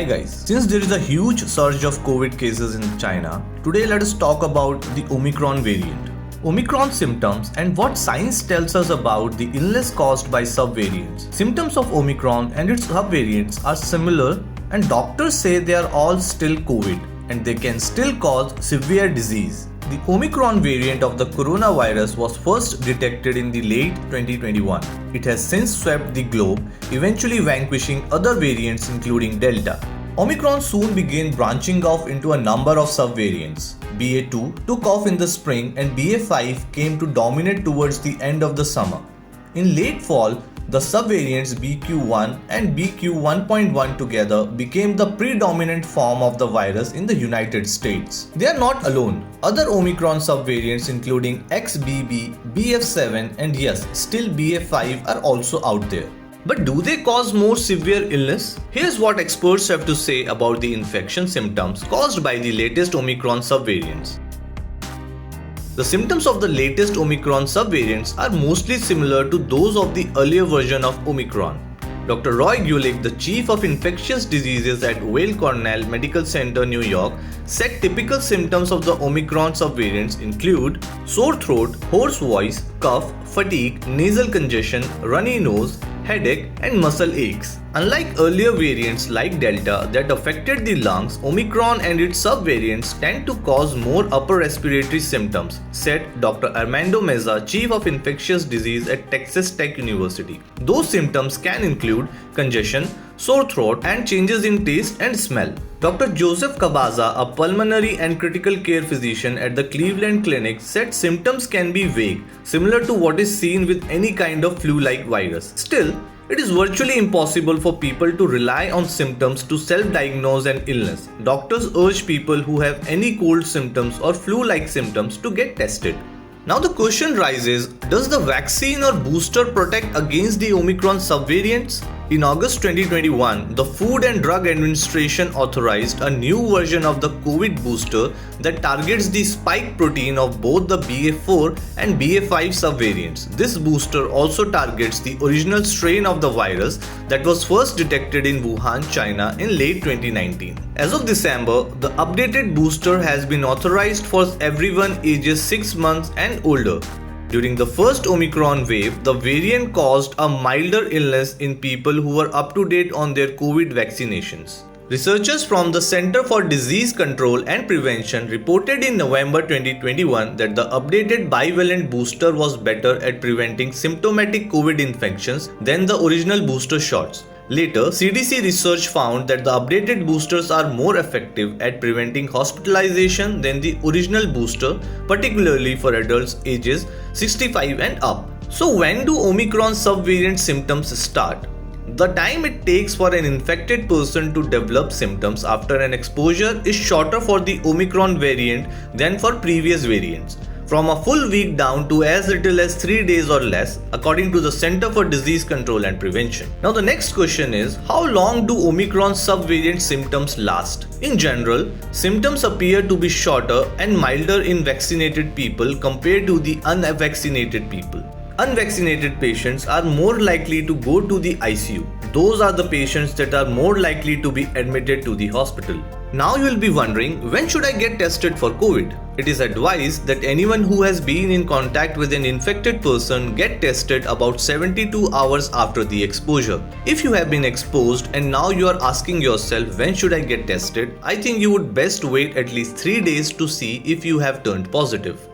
Hi guys, since there is a huge surge of COVID cases in China, today let us talk about the Omicron variant. Omicron symptoms and what science tells us about the illness caused by subvariants. Symptoms of Omicron and its subvariants are similar and doctors say they are all still COVID and they can still cause severe disease. The Omicron variant of the coronavirus was first detected in the late 2021. It has since swept the globe, eventually vanquishing other variants including Delta. Omicron soon began branching off into a number of subvariants. BA2 took off in the spring and BA5 came to dominate towards the end of the summer. In late fall, the subvariants BQ1 and BQ1.1 together became the predominant form of the virus in the United States. They are not alone. Other Omicron subvariants including XBB, BF7 and yes, still BA5 are also out there. But do they cause more severe illness? Here's what experts have to say about the infection symptoms caused by the latest Omicron subvariants. The symptoms of the latest Omicron subvariants are mostly similar to those of the earlier version of Omicron. Dr. Roy Gulick, the Chief of Infectious Diseases at Weill Cornell Medical Center, New York, said typical symptoms of the Omicron subvariants include sore throat, hoarse voice, cough, fatigue, nasal congestion, runny nose, headache, and muscle aches. Unlike earlier variants like Delta that affected the lungs, Omicron and its subvariants tend to cause more upper respiratory symptoms, said Dr. Armando Meza, Chief of Infectious Disease at Texas Tech University. Those symptoms can include congestion, sore throat, and changes in taste and smell. Dr. Joseph Cabaza, a pulmonary and critical care physician at the Cleveland Clinic, said symptoms can be vague, similar to what is seen with any kind of flu-like virus. Still, it is virtually impossible for people to rely on symptoms to self-diagnose an illness. Doctors urge people who have any cold symptoms or flu-like symptoms to get tested. Now the question rises, does the vaccine or booster protect against the Omicron subvariants? In August 2021, the Food and Drug Administration authorized a new version of the COVID booster that targets the spike protein of both the BA4 and BA5 subvariants. This booster also targets the original strain of the virus that was first detected in Wuhan, China in late 2019. As of December, the updated booster has been authorized for everyone ages 6 months and older. During the first Omicron wave, the variant caused a milder illness in people who were up to date on their COVID vaccinations. Researchers from the Center for Disease Control and Prevention reported in November 2021 that the updated bivalent booster was better at preventing symptomatic COVID infections than the original booster shots. Later, CDC research found that the updated boosters are more effective at preventing hospitalization than the original booster, particularly for adults ages 65 and up. So when do Omicron subvariant symptoms start? The time it takes for an infected person to develop symptoms after an exposure is shorter for the Omicron variant than for previous variants, from a full week down to as little as 3 days or less, according to the Center for Disease Control and Prevention. Now the next question is, how long do Omicron subvariant symptoms last? In general, symptoms appear to be shorter and milder in vaccinated people compared to the unvaccinated people. Unvaccinated patients are more likely to go to the ICU. Those are the patients that are more likely to be admitted to the hospital. Now you will be wondering, when should I get tested for COVID? It is advised that anyone who has been in contact with an infected person get tested about 72 hours after the exposure. If you have been exposed and now you are asking yourself when should I get tested, I think you would best wait at least 3 days to see if you have turned positive.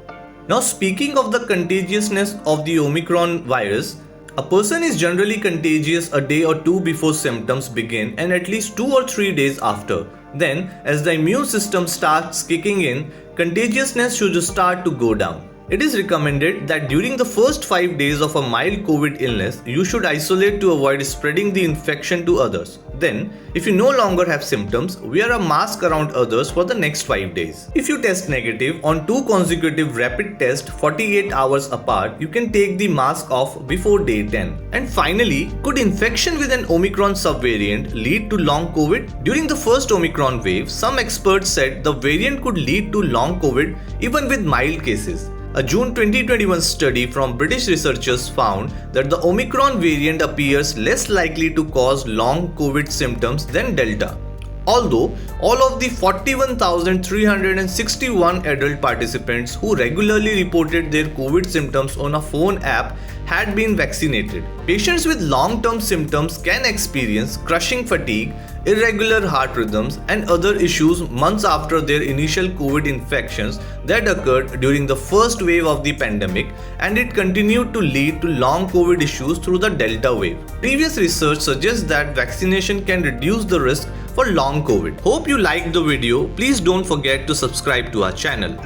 Now speaking of the contagiousness of the Omicron virus, a person is generally contagious a day or two before symptoms begin and at least 2 or 3 days after. Then, as the immune system starts kicking in, contagiousness should start to go down. It is recommended that during the first 5 days of a mild COVID illness, you should isolate to avoid spreading the infection to others. Then, if you no longer have symptoms, wear a mask around others for the next 5 days. If you test negative on 2 consecutive rapid tests 48 hours apart, you can take the mask off before day 10. And finally, could infection with an Omicron subvariant lead to long COVID? During the first Omicron wave, some experts said the variant could lead to long COVID even with mild cases. A June 2021 study from British researchers found that the Omicron variant appears less likely to cause long COVID symptoms than Delta. Although all of the 41,361 adult participants who regularly reported their COVID symptoms on a phone app had been vaccinated. Patients with long-term symptoms can experience crushing fatigue, irregular heart rhythms, and other issues months after their initial COVID infections that occurred during the first wave of the pandemic, and it continued to lead to long COVID issues through the Delta wave. Previous research suggests that vaccination can reduce the risk for long COVID. Hope you liked the video. Please don't forget to subscribe to our channel.